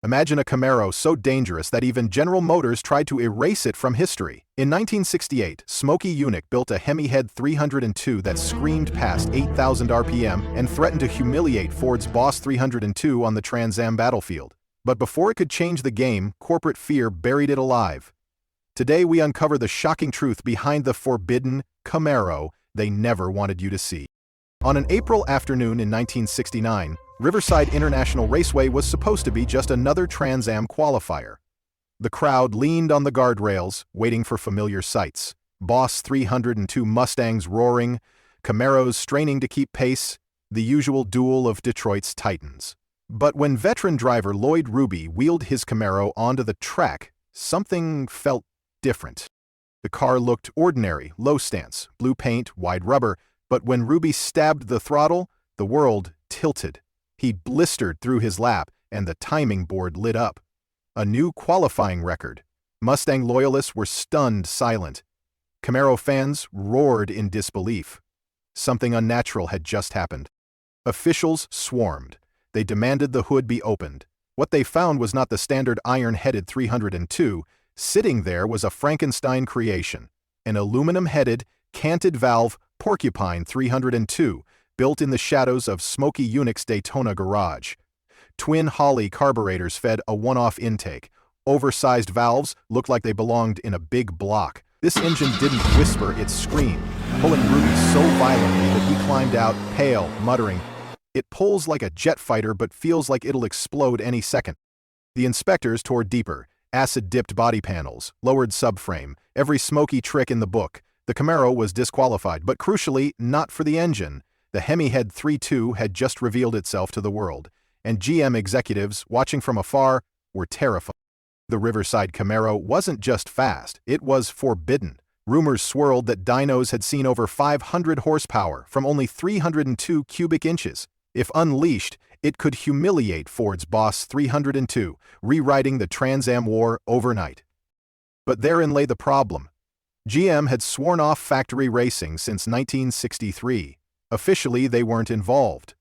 Imagine a Camaro so dangerous that even General Motors tried to erase it from history. In 1968, Smokey Yunick built a Hemi Head 302 that screamed past 8,000 RPM and threatened to humiliate Ford's Boss 302 on the Trans Am battlefield. But before it could change the game, corporate fear buried it alive. Today we uncover the shocking truth behind the forbidden Camaro they never wanted you to see. On an April afternoon in 1969, Riverside International Raceway was supposed to be just another Trans Am qualifier. The crowd leaned on the guardrails, waiting for familiar sights. Boss 302 Mustangs roaring, Camaros straining to keep pace, the usual duel of Detroit's titans. But when veteran driver Lloyd Ruby wheeled his Camaro onto the track, something felt different. The car looked ordinary, low stance, blue paint, wide rubber, but when Ruby stabbed the throttle, the world tilted. He blistered through his lap, and the timing board lit up. A new qualifying record. Mustang loyalists were stunned silent. Camaro fans roared in disbelief. Something unnatural had just happened. Officials swarmed. They demanded the hood be opened. What they found was not the standard iron-headed 302. Sitting there was a Frankenstein creation. An aluminum-headed, canted valve Porcupine 302, built in the shadows of Smokey Yunick's Daytona garage. Twin Holly carburetors fed a one-off intake. Oversized valves looked like they belonged in a big block. This engine didn't whisper, it screamed, pulling Ruby so violently that he climbed out, pale, muttering, "It pulls like a jet fighter but feels like it'll explode any second." The inspectors tore deeper, acid-dipped body panels, lowered subframe, every Smokey trick in the book. The Camaro was disqualified, but crucially, not for the engine. The Hemi Head 3.2 had just revealed itself to the world, and GM executives, watching from afar, were terrified. The Riverside Camaro wasn't just fast, it was forbidden. Rumors swirled that dynos had seen over 500 horsepower from only 302 cubic inches. If unleashed, it could humiliate Ford's Boss 302, rewriting the Trans Am war overnight. But therein lay the problem. GM had sworn off factory racing since 1963. Officially, they weren't involved.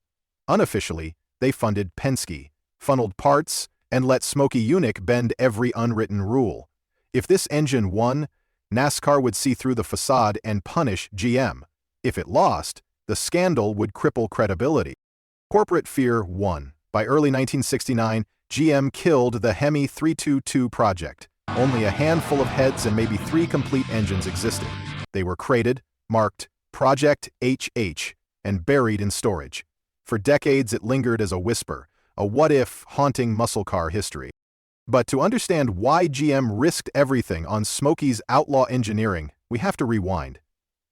Unofficially, they funded Penske, funneled parts, and let Smokey Yunick bend every unwritten rule. If this engine won, NASCAR would see through the facade and punish GM. If it lost, the scandal would cripple credibility. Corporate fear won. By early 1969, GM killed the Hemi 322 project. Only a handful of heads and maybe 3 complete engines existed. They were crated, marked Project HH, and buried in storage. For decades it lingered as a whisper, a what-if haunting muscle car history. But to understand why GM risked everything on Smokey's outlaw engineering, we have to rewind.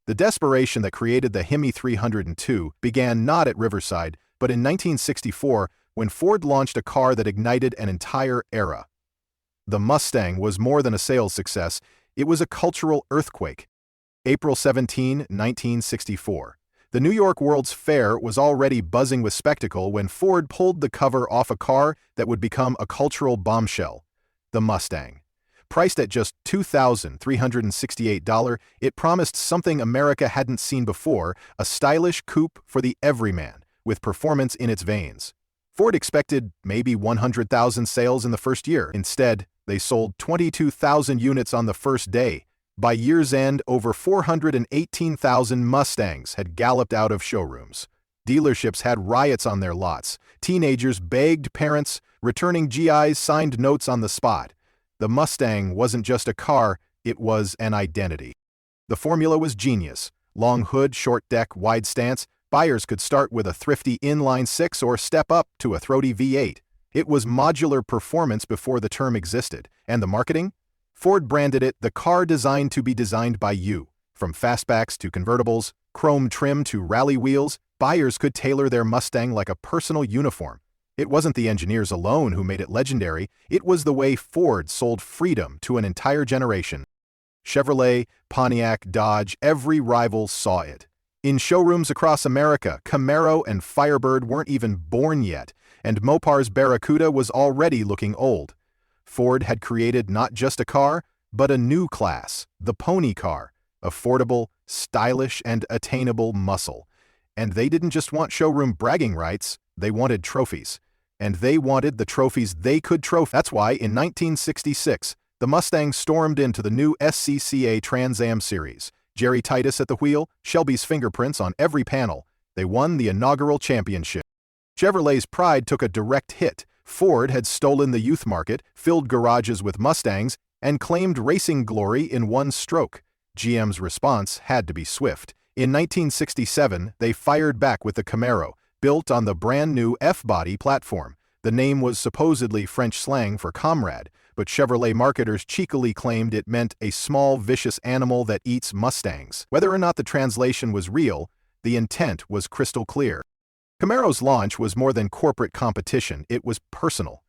The desperation that created the Hemi 302 began not at Riverside, but in 1964 when Ford launched a car that ignited an entire era. The Mustang was more than a sales success, it was a cultural earthquake. April 17, 1964. The New York World's Fair was already buzzing with spectacle when Ford pulled the cover off a car that would become a cultural bombshell, the Mustang. Priced at just $2,368, it promised something America hadn't seen before, a stylish coupe for the everyman, with performance in its veins. Ford expected maybe 100,000 sales in the first year. Instead, they sold 22,000 units on the first day. By year's end, over 418,000 Mustangs had galloped out of showrooms. Dealerships had riots on their lots. Teenagers begged parents. Returning GIs signed notes on the spot. The Mustang wasn't just a car, it was an identity. The formula was genius. Long hood, short deck, wide stance. Buyers could start with a thrifty inline-6 or step up to a throaty V8. It was modular performance before the term existed. And the marketing? Ford branded it the car designed to be designed by you. From fastbacks to convertibles, chrome trim to rally wheels, buyers could tailor their Mustang like a personal uniform. It wasn't the engineers alone who made it legendary, it was the way Ford sold freedom to an entire generation. Chevrolet, Pontiac, Dodge, every rival saw it. In showrooms across America, Camaro and Firebird weren't even born yet, and Mopar's Barracuda was already looking old. Ford had created not just a car, but a new class, the pony car, affordable, stylish, and attainable muscle. And they didn't just want showroom bragging rights, they wanted trophies. And they wanted the trophies they could trophy. That's why, in 1966, the Mustang stormed into the new SCCA Trans Am Series. Jerry Titus at the wheel, Shelby's fingerprints on every panel. They won the inaugural championship. Chevrolet's pride took a direct hit. Ford had stolen the youth market, filled garages with Mustangs, and claimed racing glory in one stroke. GM's response had to be swift. In 1967, they fired back with the Camaro, built on the brand-new F-body platform. The name was supposedly French slang for comrade, but Chevrolet marketers cheekily claimed it meant a small, vicious animal that eats Mustangs. Whether or not the translation was real, the intent was crystal clear. Camaro's launch was more than corporate competition, it was personal.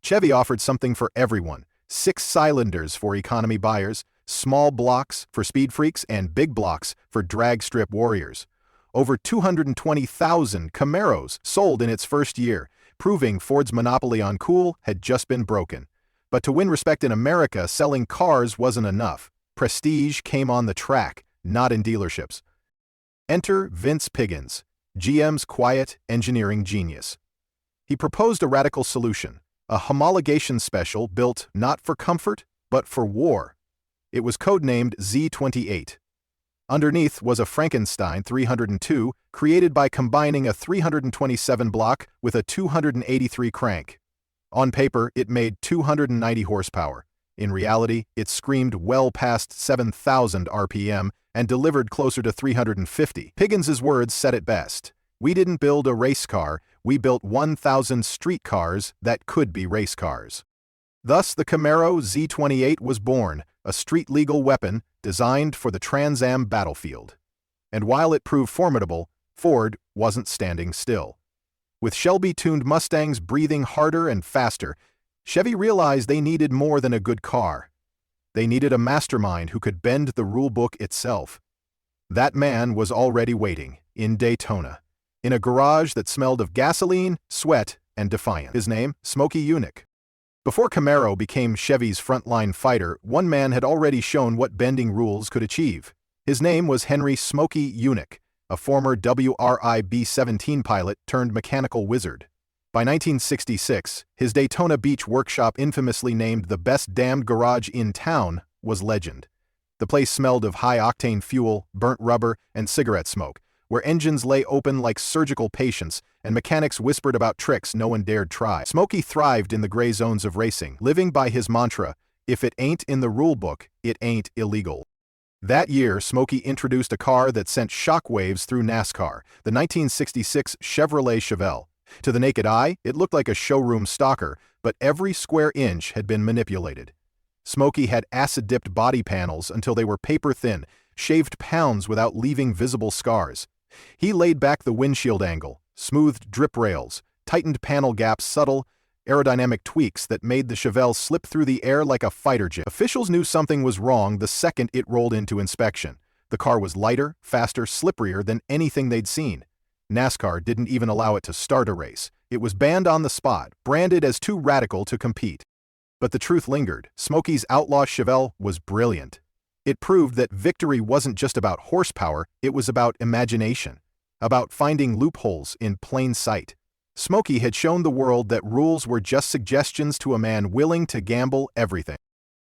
Chevy offered something for everyone: 6 cylinders for economy buyers, small blocks for speed freaks, and big blocks for drag strip warriors. Over 220,000 Camaros sold in its first year, proving Ford's monopoly on cool had just been broken. But to win respect in America, selling cars wasn't enough. Prestige came on the track, not in dealerships. Enter Vince Piggins, GM's quiet engineering genius. He proposed a radical solution, a homologation special built not for comfort, but for war. It was codenamed Z28. Underneath was a Frankenstein 302, created by combining a 327 block with a 283 crank. On paper, it made 290 horsepower. In reality, it screamed well past 7,000 RPM and delivered closer to 350. Piggins's words said it best. "We didn't build a race car, we built 1,000 street cars that could be race cars." Thus, the Camaro Z28 was born, a street-legal weapon designed for the Trans Am battlefield. And while it proved formidable, Ford wasn't standing still. With Shelby-tuned Mustangs breathing harder and faster, Chevy realized they needed more than a good car. They needed a mastermind who could bend the rulebook itself. That man was already waiting, in Daytona, in a garage that smelled of gasoline, sweat, and defiance. His name, Smokey Yunick. Before Camaro became Chevy's frontline fighter, one man had already shown what bending rules could achieve. His name was Henry Smokey Yunick, a former WRI B-17 pilot turned mechanical wizard. By 1966, his Daytona Beach workshop, infamously named the best damned garage in town, was legend. The place smelled of high-octane fuel, burnt rubber, and cigarette smoke, where engines lay open like surgical patients and mechanics whispered about tricks no one dared try. Smokey thrived in the gray zones of racing, living by his mantra, "If it ain't in the rulebook, it ain't illegal." That year, Smokey introduced a car that sent shockwaves through NASCAR, the 1966 Chevrolet Chevelle. To the naked eye, it looked like a showroom stalker, but every square inch had been manipulated. Smokey had acid-dipped body panels until they were paper-thin, shaved pounds without leaving visible scars. He laid back the windshield angle, smoothed drip rails, tightened panel gaps, subtle, aerodynamic tweaks that made the Chevelle slip through the air like a fighter jet. Officials knew something was wrong the second it rolled into inspection. The car was lighter, faster, slipperier than anything they'd seen. NASCAR didn't even allow it to start a race. It was banned on the spot, branded as too radical to compete. But the truth lingered. Smokey's outlaw Chevelle was brilliant. It proved that victory wasn't just about horsepower, it was about imagination, about finding loopholes in plain sight. Smokey had shown the world that rules were just suggestions to a man willing to gamble everything.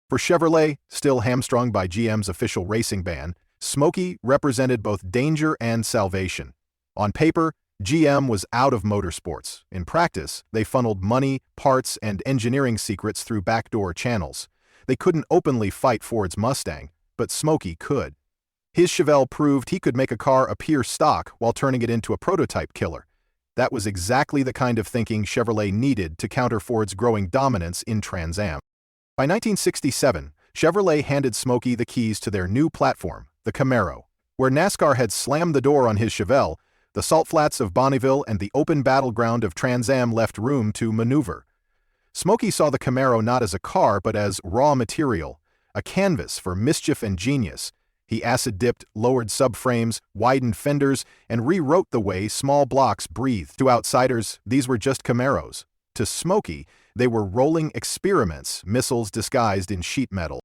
For Chevrolet, still hamstrung by GM's official racing ban, Smokey represented both danger and salvation. On paper, GM was out of motorsports. In practice, they funneled money, parts, and engineering secrets through backdoor channels. They couldn't openly fight Ford's Mustang, but Smokey could. His Chevelle proved he could make a car appear stock while turning it into a prototype killer. That was exactly the kind of thinking Chevrolet needed to counter Ford's growing dominance in Trans Am. By 1967, Chevrolet handed Smokey the keys to their new platform, the Camaro. Where NASCAR had slammed the door on his Chevelle, the salt flats of Bonneville and the open battleground of Trans Am left room to maneuver. Smokey saw the Camaro not as a car but as raw material, a canvas for mischief and genius. He acid-dipped, lowered subframes, widened fenders, and rewrote the way small blocks breathed. To outsiders, these were just Camaros. To Smokey, they were rolling experiments, missiles disguised in sheet metal.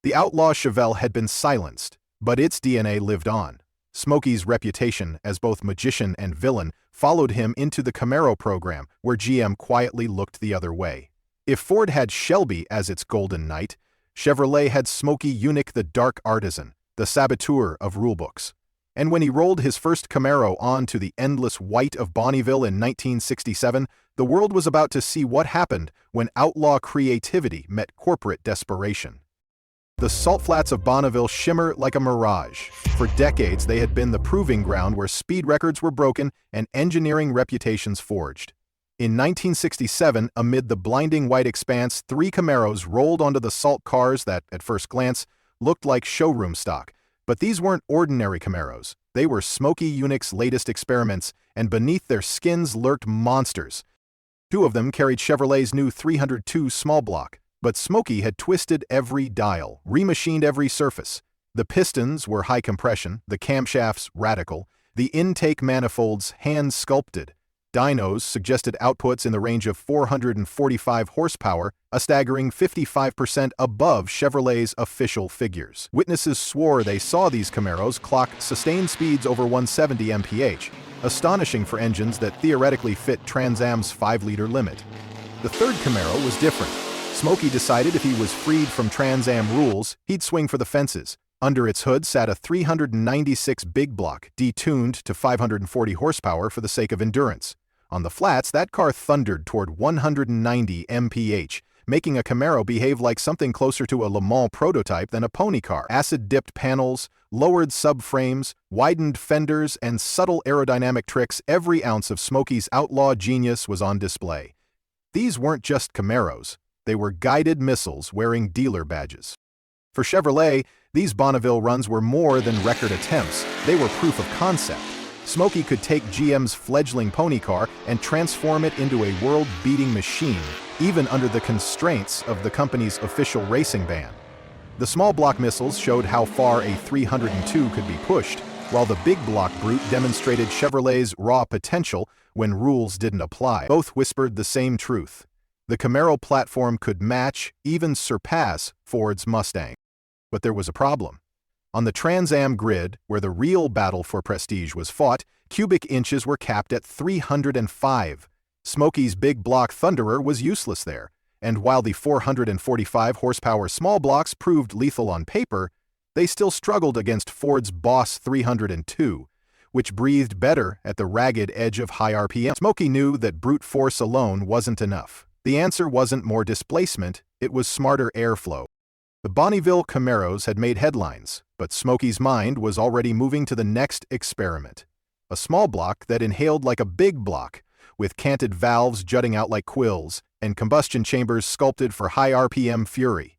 The outlaw Chevelle had been silenced, but its DNA lived on. Smokey's reputation as both magician and villain followed him into the Camaro program, where GM quietly looked the other way. If Ford had Shelby as its golden knight, Chevrolet had Smokey Yunick the dark artisan, the saboteur of rulebooks. And when he rolled his first Camaro onto the endless white of Bonneville in 1967, the world was about to see what happened when outlaw creativity met corporate desperation. The salt flats of Bonneville shimmer like a mirage. For decades, they had been the proving ground where speed records were broken and engineering reputations forged. In 1967, amid the blinding white expanse, 3 Camaros rolled onto the salt cars that, at first glance, looked like showroom stock. But these weren't ordinary Camaros. They were Smokey Yunick's latest experiments, and beneath their skins lurked monsters. 2 of them carried Chevrolet's new 302 small block. But Smokey had twisted every dial, remachined every surface. The pistons were high compression, the camshafts radical, the intake manifolds hand-sculpted. Dynos suggested outputs in the range of 445 horsepower, a staggering 55% above Chevrolet's official figures. Witnesses swore they saw these Camaros clock sustained speeds over 170 mph, astonishing for engines that theoretically fit Trans Am's 5-liter limit. The third Camaro was different. Smokey decided if he was freed from Trans Am rules, he'd swing for the fences. Under its hood sat a 396 big block, detuned to 540 horsepower for the sake of endurance. On the flats, that car thundered toward 190 mph, making a Camaro behave like something closer to a Le Mans prototype than a pony car. Acid-dipped panels, lowered subframes, widened fenders, and subtle aerodynamic tricks, every ounce of Smokey's outlaw genius was on display. These weren't just Camaros. They were guided missiles wearing dealer badges. For Chevrolet, these Bonneville runs were more than record attempts. They were proof of concept. Smokey could take GM's fledgling pony car and transform it into a world-beating machine, even under the constraints of the company's official racing ban. The small block missiles showed how far a 302 could be pushed, while the big block brute demonstrated Chevrolet's raw potential when rules didn't apply. Both whispered the same truth. The Camaro platform could match, even surpass, Ford's Mustang. But there was a problem. On the Trans Am grid, where the real battle for prestige was fought, cubic inches were capped at 305. Smokey's big block Thunderer was useless there, and while the 445 horsepower small blocks proved lethal on paper, they still struggled against Ford's Boss 302, which breathed better at the ragged edge of high RPM. Smokey knew that brute force alone wasn't enough. The answer wasn't more displacement, it was smarter airflow. The Bonneville Camaros had made headlines, but Smokey's mind was already moving to the next experiment. A small block that inhaled like a big block, with canted valves jutting out like quills, and combustion chambers sculpted for high RPM fury.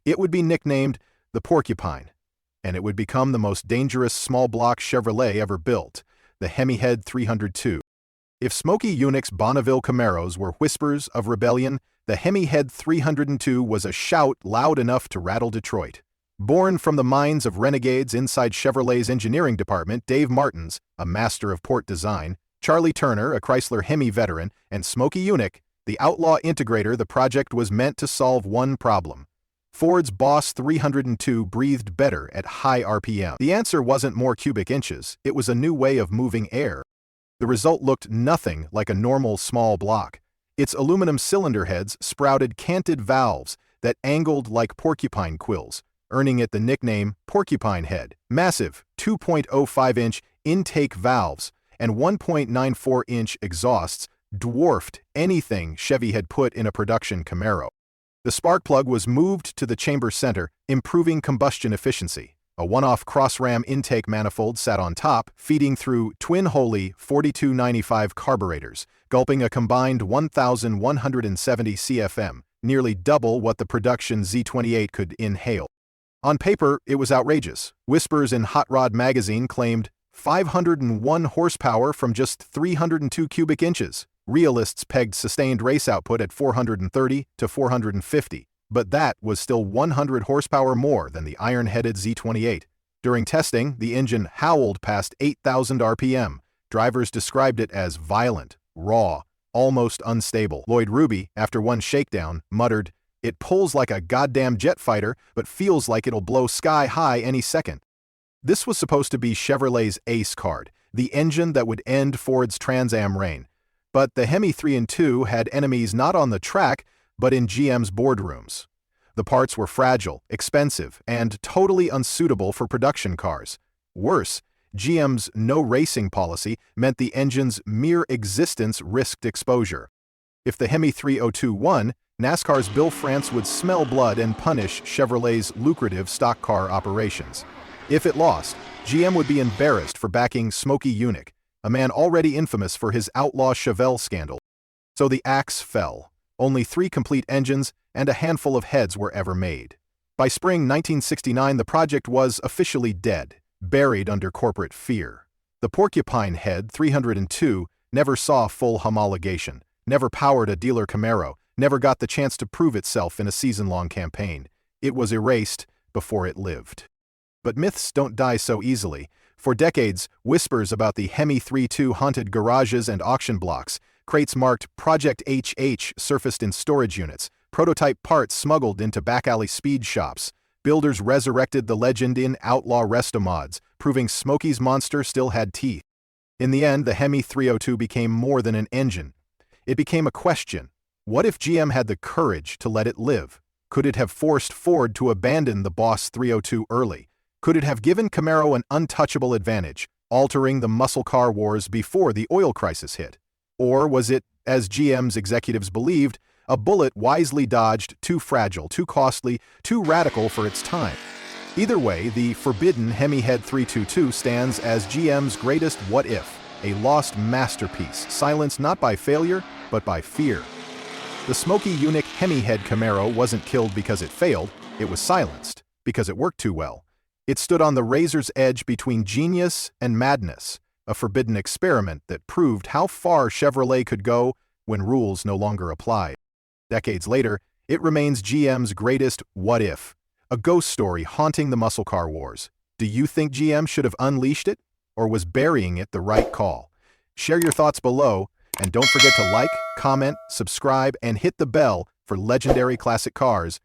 It would be nicknamed the Porcupine, and it would become the most dangerous small block Chevrolet ever built, the Hemi Head 302. If Smokey Yunick's Bonneville Camaros were whispers of rebellion, the Hemi Head 302 was a shout loud enough to rattle Detroit. Born from the minds of renegades inside Chevrolet's engineering department, Dave Martins, a master of port design, Charlie Turner, a Chrysler Hemi veteran, and Smokey Yunick, the outlaw integrator, the project was meant to solve one problem. Ford's Boss 302 breathed better at high RPM. The answer wasn't more cubic inches, it was a new way of moving air. The result looked nothing like a normal small block. Its aluminum cylinder heads sprouted canted valves that angled like porcupine quills, earning it the nickname Porcupine Head. Massive 2.05-inch intake valves and 1.94-inch exhausts dwarfed anything Chevy had put in a production Camaro. The spark plug was moved to the chamber center, improving combustion efficiency. A one-off cross-ram intake manifold sat on top, feeding through twin-Holy 4295 carburetors, gulping a combined 1,170 CFM, nearly double what the production Z28 could inhale. On paper, it was outrageous. Whispers in Hot Rod magazine claimed 501 horsepower from just 302 cubic inches. Realists pegged sustained race output at 430 to 450. But that was still 100 horsepower more than the iron-headed Z28. During testing, the engine howled past 8,000 RPM. Drivers described it as violent, raw, almost unstable. Lloyd Ruby, after one shakedown, muttered, "It pulls like a goddamn jet fighter, but feels like it'll blow sky high any second." This was supposed to be Chevrolet's ace card, the engine that would end Ford's Trans Am reign. But the Hemi 3 and 2 had enemies not on the track, but in GM's boardrooms. The parts were fragile, expensive, and totally unsuitable for production cars. Worse, GM's no racing policy meant the engine's mere existence risked exposure. If the Hemi 302 won, NASCAR's Bill France would smell blood and punish Chevrolet's lucrative stock car operations. If it lost, GM would be embarrassed for backing Smokey Yunick, a man already infamous for his outlaw Chevelle scandal. So the axe fell. Only 3 complete engines and a handful of heads were ever made. By spring 1969, the project was officially dead, buried under corporate fear. The Porcupine Head 302 never saw full homologation, never powered a dealer Camaro, never got the chance to prove itself in a season-long campaign. It was erased before it lived. But myths don't die so easily. For decades, whispers about the Hemi 3.2 haunted garages and auction blocks, crates marked Project HH surfaced in storage units, prototype parts smuggled into back-alley speed shops. Builders resurrected the legend in outlaw resto-mods, proving Smokey's monster still had teeth. In the end, the Hemi 302 became more than an engine. It became a question. What if GM had the courage to let it live? Could it have forced Ford to abandon the Boss 302 early? Could it have given Camaro an untouchable advantage, altering the muscle car wars before the oil crisis hit? Or was it, as GM's executives believed, a bullet wisely dodged, too fragile, too costly, too radical for its time? Either way, the forbidden Hemi Head 322 stands as GM's greatest what-if, a lost masterpiece, silenced not by failure, but by fear. The Smokey Yunick Hemi Head Camaro wasn't killed because it failed, it was silenced, because it worked too well. It stood on the razor's edge between genius and madness, a forbidden experiment that proved how far Chevrolet could go when rules no longer applied. Decades later, it remains GM's greatest what-if, a ghost story haunting the muscle car wars. Do you think GM should have unleashed it, or was burying it the right call? Share your thoughts below, and don't forget to like, comment, subscribe, and hit the bell for legendary classic cars.